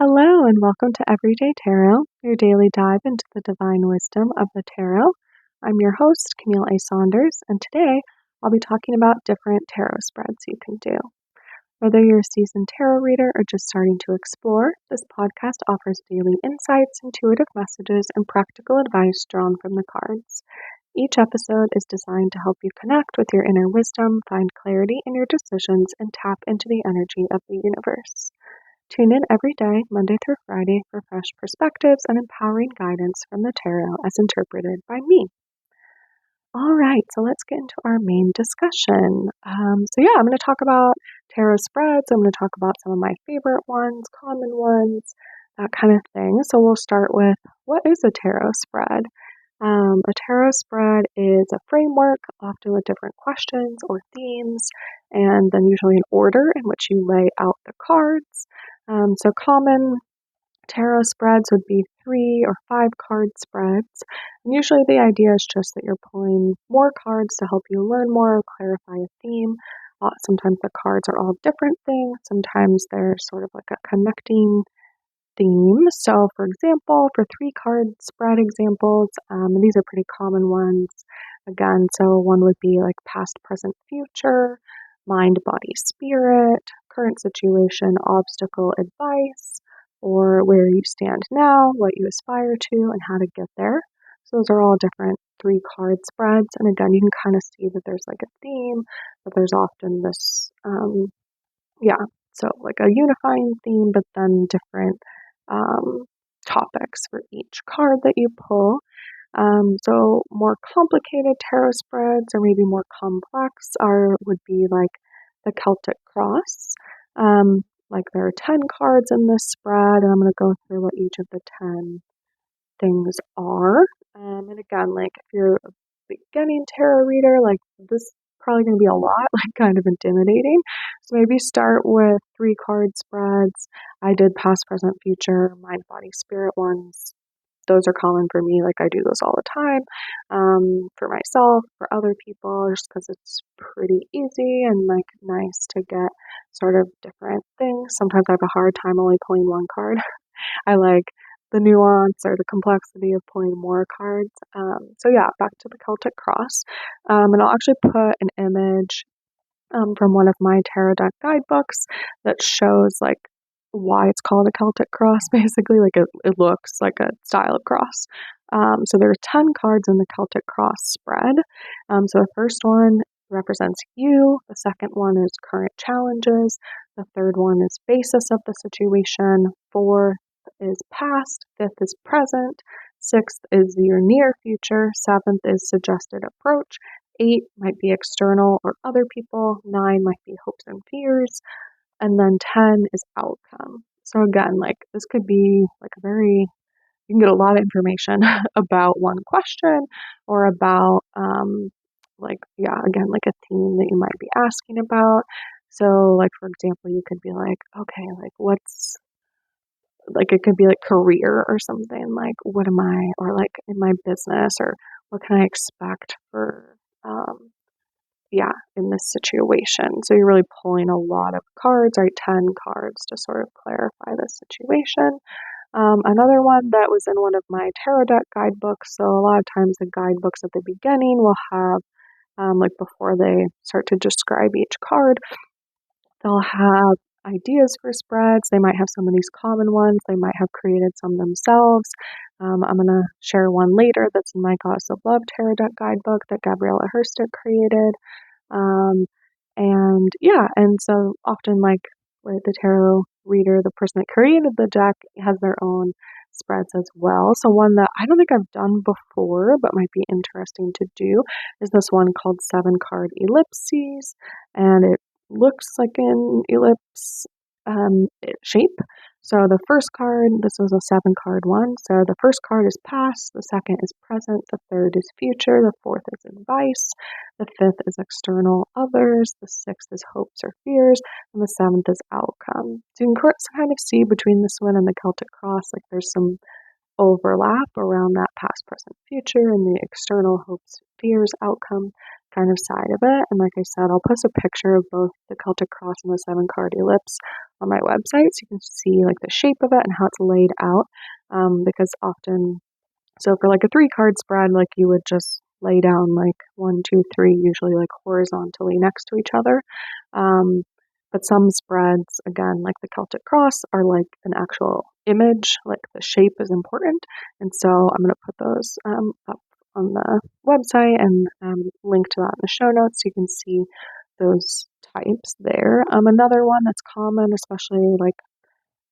Hello, and welcome to Everyday Tarot, your daily dive into the divine wisdom of the tarot. I'm your host, Camille A. Saunders, and today I'll be talking about different tarot spreads you can do. Whether you're a seasoned tarot reader or just starting to explore, this podcast offers daily insights, intuitive messages, and practical advice drawn from the cards. Each episode is designed to help you connect with your inner wisdom, find clarity in your decisions, and tap into the energy of the universe. Tune in every day, Monday through Friday, for fresh perspectives and empowering guidance from the tarot as interpreted by me. All right, so let's get into our main discussion. I'm going to talk about tarot spreads. I'm going to talk about some of my favorite ones, common ones, that kind of thing. So we'll start with, what is a tarot spread? A tarot spread is a framework, often with different questions or themes, and then usually an order in which you lay out the cards. So common tarot spreads would be 3 or 5 card spreads. And usually the idea is just that you're pulling more cards to help you learn more or clarify a theme. Sometimes the cards are all different things. Sometimes they're sort of like a connecting theme. So for example, for 3 card spread examples, these are pretty common ones. Again, so one would be like past, present, future, mind, body, spirit, current situation, obstacle, advice, or where you stand now, what you aspire to, and how to get there. So those are all different 3 card spreads. And again, you can kind of see that there's like a theme, but there's often this, so like a unifying theme, but then different topics for each card that you pull. So more complicated tarot spreads, or maybe more complex, would be like the Celtic Cross. Like there are 10 cards in this spread, and I'm going to go through what each of the 10 things are. And again, like if you're a beginning tarot reader, like this is probably going to be a lot, like kind of intimidating. So maybe start with 3 card spreads. I did past, present, future, mind, body, spirit ones. Those are common for me. Like I do those all the time, for myself, for other people, just because it's pretty easy and like nice to get sort of different things. Sometimes I have a hard time only pulling one card. I like the nuance or the complexity of pulling more cards. Back to the Celtic Cross. And I'll actually put an image from one of my tarot deck guidebooks that shows like why it's called a Celtic cross, basically. Like it looks like a style of cross. So there are 10 cards in the Celtic cross spread. So the first one represents you. The second one is current challenges. The third one is basis of the situation. 4th is past. 5th is present. 6th is your near future. 7th is suggested approach. 8 might be external or other people. 9 might be hopes and fears. And then 10 is outcome. So again, like this could be like you can get a lot of information about one question or about, like a theme that you might be asking about. So like, for example, you could be like, okay, like it could be like career or something, like what am I, or like in my business, or what can I expect for, in this situation. So you're really pulling a lot of cards, right? 10 cards to sort of clarify the situation. Another one that was in one of my tarot deck guidebooks. So a lot of times the guidebooks at the beginning will have, like before they start to describe each card, they'll have ideas for spreads. They might have some of these common ones. They might have created some themselves. I'm going to share one later that's in my Goddess of Love tarot deck guidebook that Gabriella Herstick created. And so often, like, with the tarot reader, the person that created the deck has their own spreads as well. So one that I don't think I've done before, but might be interesting to do, is this one called 7 Card Ellipses, and it looks like an ellipse shape. So the first card, this was a 7 card one. So the first card is past, the second is present, the third is future, the fourth is advice, the fifth is external others, the sixth is hopes or fears, and the seventh is outcome. So you can kind of see between this one and the Celtic Cross, like there's some overlap around that past, present, future, and the external hopes, fears, outcome. kind of side of it. And like I said, I'll post a picture of both the Celtic Cross and the 7-card ellipse on my website so you can see like the shape of it and how it's laid out. Because often, so for like a 3-card spread, like you would just lay down like 1, 2, 3, usually like horizontally next to each other. But some spreads, again, like the Celtic Cross, are like an actual image, like the shape is important. And so I'm going to put those up on the website and link to that in the show notes so you can see those types there. Another one that's common, especially like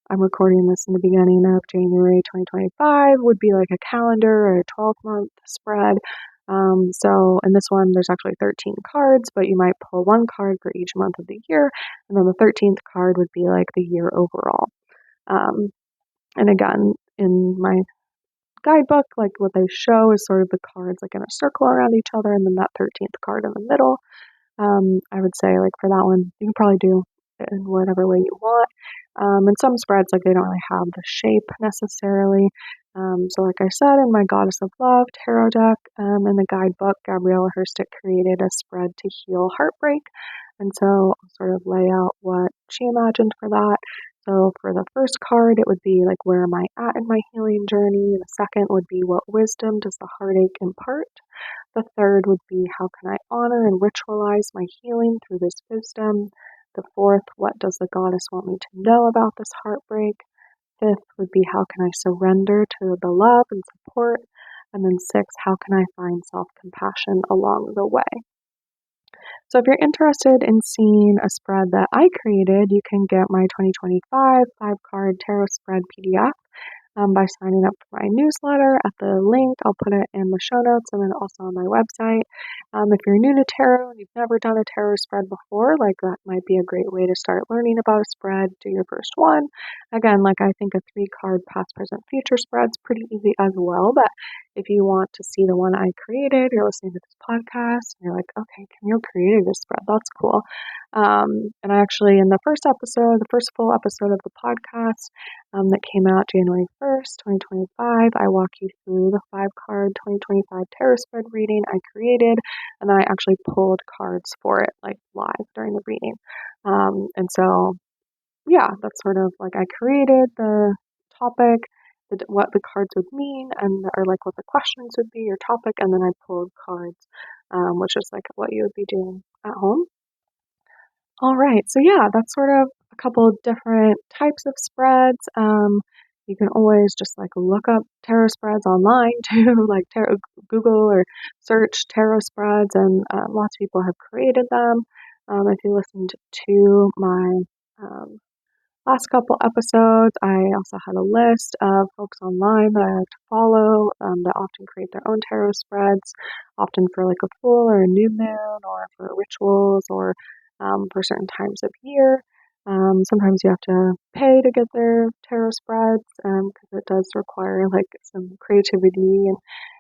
I'm recording this in the beginning of January 2025, would be like a calendar or a 12-month spread. So in this one, there's actually 13 cards, but you might pull one card for each month of the year, and then the 13th card would be like the year overall. And again, in my guidebook, like what they show is sort of the cards like in a circle around each other, and then that 13th card in the middle. I would say like for that one, you can probably do it in whatever way you want. And some spreads, like they don't really have the shape necessarily. So like I said, in my Goddess of Love tarot deck, in the guidebook, Gabriella Herstick created a spread to heal heartbreak. And so I'll sort of lay out what she imagined for that. So for the first card, it would be like, where am I at in my healing journey? The second would be, what wisdom does the heartache impart? The third would be, how can I honor and ritualize my healing through this wisdom? The fourth, what does the goddess want me to know about this heartbreak? Fifth would be, how can I surrender to the love and support? And then sixth, how can I find self-compassion along the way? So if you're interested in seeing a spread that I created, you can get my 2025 5-card tarot spread PDF by signing up for my newsletter at the link. I'll put it in the show notes and then also on my website. If you're new to tarot and you've never done a tarot spread before, like that might be a great way to start learning about a spread. Do your first one. Again, like I think a 3-card past, present, future spread's pretty easy as well. But if you want to see the one I created, you're listening to this podcast, and you're like, okay, Camille created this spread. That's cool. And I actually, in the first episode, the first full episode of the podcast that came out January 1st, 2025, I walk you through the 5-card 2025 tarot spread reading I created, and then I actually pulled cards for it, like live during the reading. And so, yeah, that's sort of like I created the topic, what the cards would mean, and or like what the questions would be, your topic, and then I pulled cards, which is like what you would be doing at home. All right, so yeah, that's sort of a couple of different types of spreads. You can always just like look up tarot spreads online too, like tarot, Google or search tarot spreads, and lots of people have created them. If you listened to my last couple episodes, I also had a list of folks online that I like to follow that often create their own tarot spreads, often for like a full or a new moon, or for rituals, or for certain times of year. Sometimes you have to pay to get their tarot spreads because it does require like some creativity and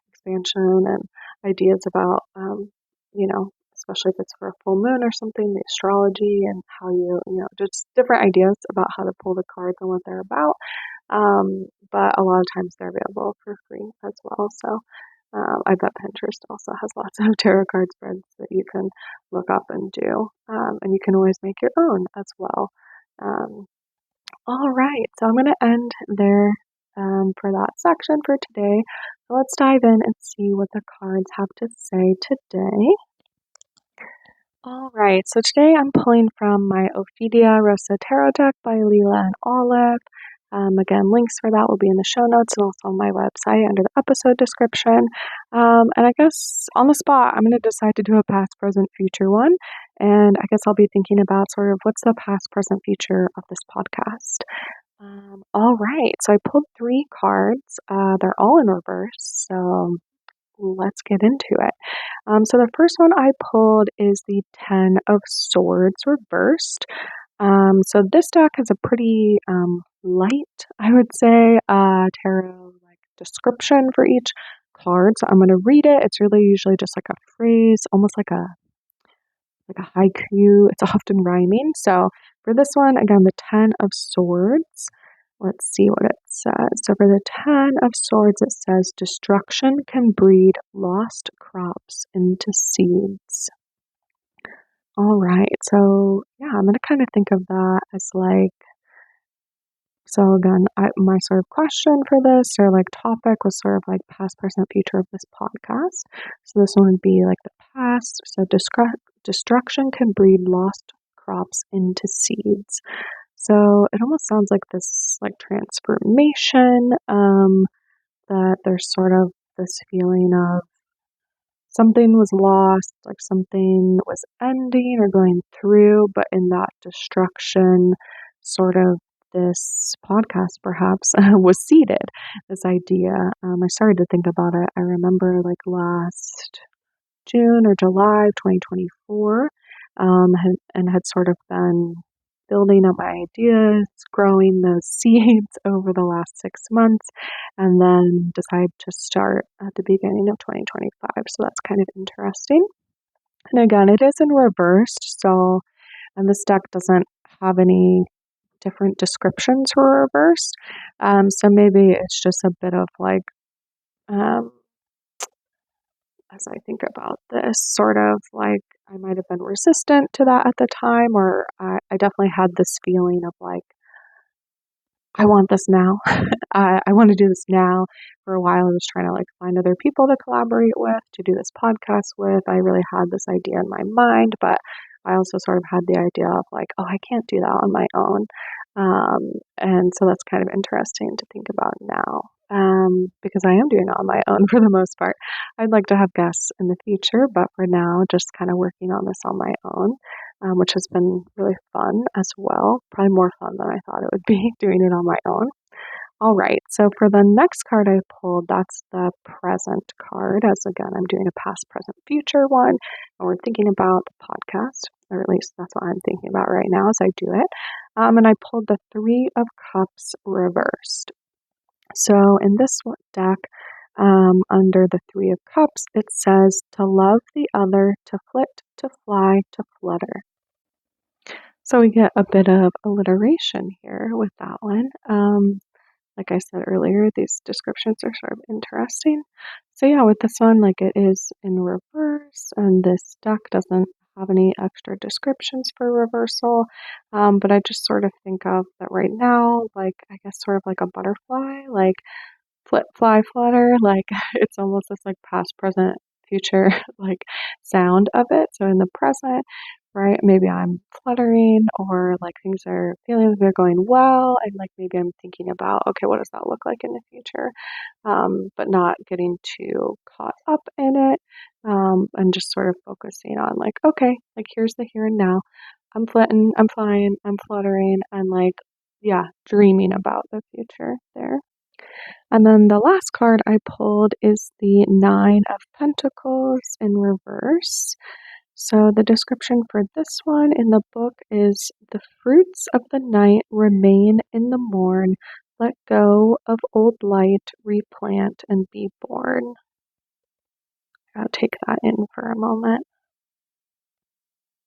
expansion and ideas about, especially if it's for a full moon or something, the astrology and how just different ideas about how to pull the cards and what they're about. But a lot of times they're available for free as well. So I bet Pinterest also has lots of tarot card spreads that you can look up and do. And you can always make your own as well. All right, so I'm going to end there for that section for today. So let's dive in and see what the cards have to say today. All right, so today I'm pulling from my Ophidia Rosa Tarot deck by Leela and Olive. Again, links for that will be in the show notes and also on my website under the episode description. And I guess on the spot, I'm going to decide to do a past, present, future one. And I guess I'll be thinking about sort of what's the past, present, future of this podcast. All right, so I pulled 3 cards. They're all in reverse, so let's get into it. So the first one I pulled is the 10 of Swords reversed. So this deck has a pretty light, I would say, tarot like description for each card. So I'm going to read it. It's really usually just like a phrase, almost like a haiku. It's often rhyming. So for this one, again, the 10 of Swords. Let's see what it says. So for the 10 of Swords, it says, destruction can breed lost crops into seeds. All right. So yeah, I'm going to kind of think of that as like, so again, my sort of question for this or like topic was sort of like past, present, future of this podcast. So this one would be like the past. So destruction can breed lost crops into seeds. So it almost sounds like this like transformation, that there's sort of this feeling of something was lost, like something was ending or going through, but in that destruction, sort of this podcast perhaps was seeded. This idea. I started to think about it. I remember like last June or July of 2024, had sort of been building up my ideas, growing those seeds over the last 6 months, and then decided to start at the beginning of 2025. So that's kind of interesting. And again, it is in reversed. So, and this deck doesn't have any different descriptions for reversed. So maybe it's just a bit of like, um, as I think about this, sort of like I might have been resistant to that at the time, or I definitely had this feeling of like, I want this now. I want to do this now. For a while, I was trying to like find other people to collaborate with, to do this podcast with. I really had this idea in my mind, but I also sort of had the idea of like, oh, I can't do that on my own. And so that's kind of interesting to think about now, because I am doing it on my own for the most part. I'd like to have guests in the future, but for now, just kind of working on this on my own, which has been really fun as well. Probably more fun than I thought it would be doing it on my own. All right, so for the next card I pulled, that's the present card. As again, I'm doing a past, present, future one, and we're thinking about the podcast, or at least that's what I'm thinking about right now as I do it. And I pulled the Three of Cups reversed. So in this deck, under the Three of Cups, it says to love the other, to flit, to fly, to flutter. So we get a bit of alliteration here with that one. Like I said earlier, these descriptions are sort of interesting. So yeah, with this one, like it is in reverse, and this deck doesn't have any extra descriptions for reversal. But I just sort of think of that right now, like I guess sort of like a butterfly, like flit, fly, flutter. Like it's almost this like past, present, future like sound of it. So in the present, right, maybe I'm fluttering or like things are feeling like they're going well, and like maybe I'm thinking about, okay, what does that look like in the future? But not getting too caught up in it, and just sort of focusing on like, okay, like here's the here and now. I'm flitting, I'm flying, I'm fluttering, and like, yeah, dreaming about the future there. And then the last card I pulled is the Nine of Pentacles in reverse. So the description for this one in the book is the fruits of the night remain in the morn. Let go of old light, replant, and be born. I'll take that in for a moment.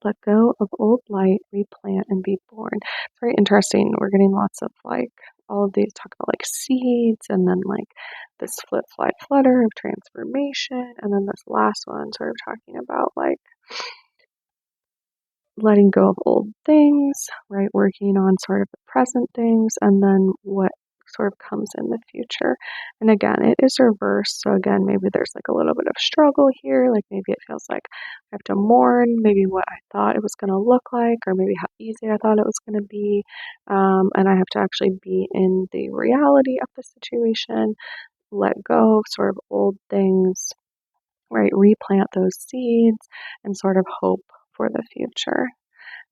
Let go of old light, replant, and be born. It's very interesting. We're getting lots of like all of these talk about like seeds, and then like this flit, fly, flutter of transformation, and then this last one sort of talking about like letting go of old things, right? Working on sort of the present things, and then what sort of comes in the future. And again, it is reversed. So again, maybe there's like a little bit of struggle here. Like maybe it feels like I have to mourn maybe what I thought it was going to look like, or maybe how easy I thought it was going to be. And I have to actually be in the reality of the situation, let go of sort of old things, right? Replant those seeds and sort of hope for the future.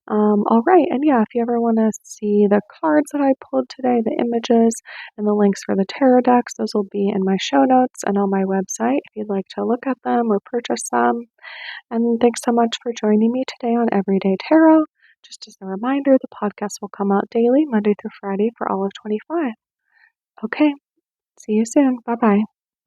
All right, and yeah, if you ever want to see the cards that I pulled today, the images, and the links for the tarot decks, those will be in my show notes and on my website if you'd like to look at them or purchase them. And thanks so much for joining me today on Everyday Tarot. Just as a reminder, the podcast will come out daily, Monday through Friday, for all of 25. Okay, see you soon. Bye bye.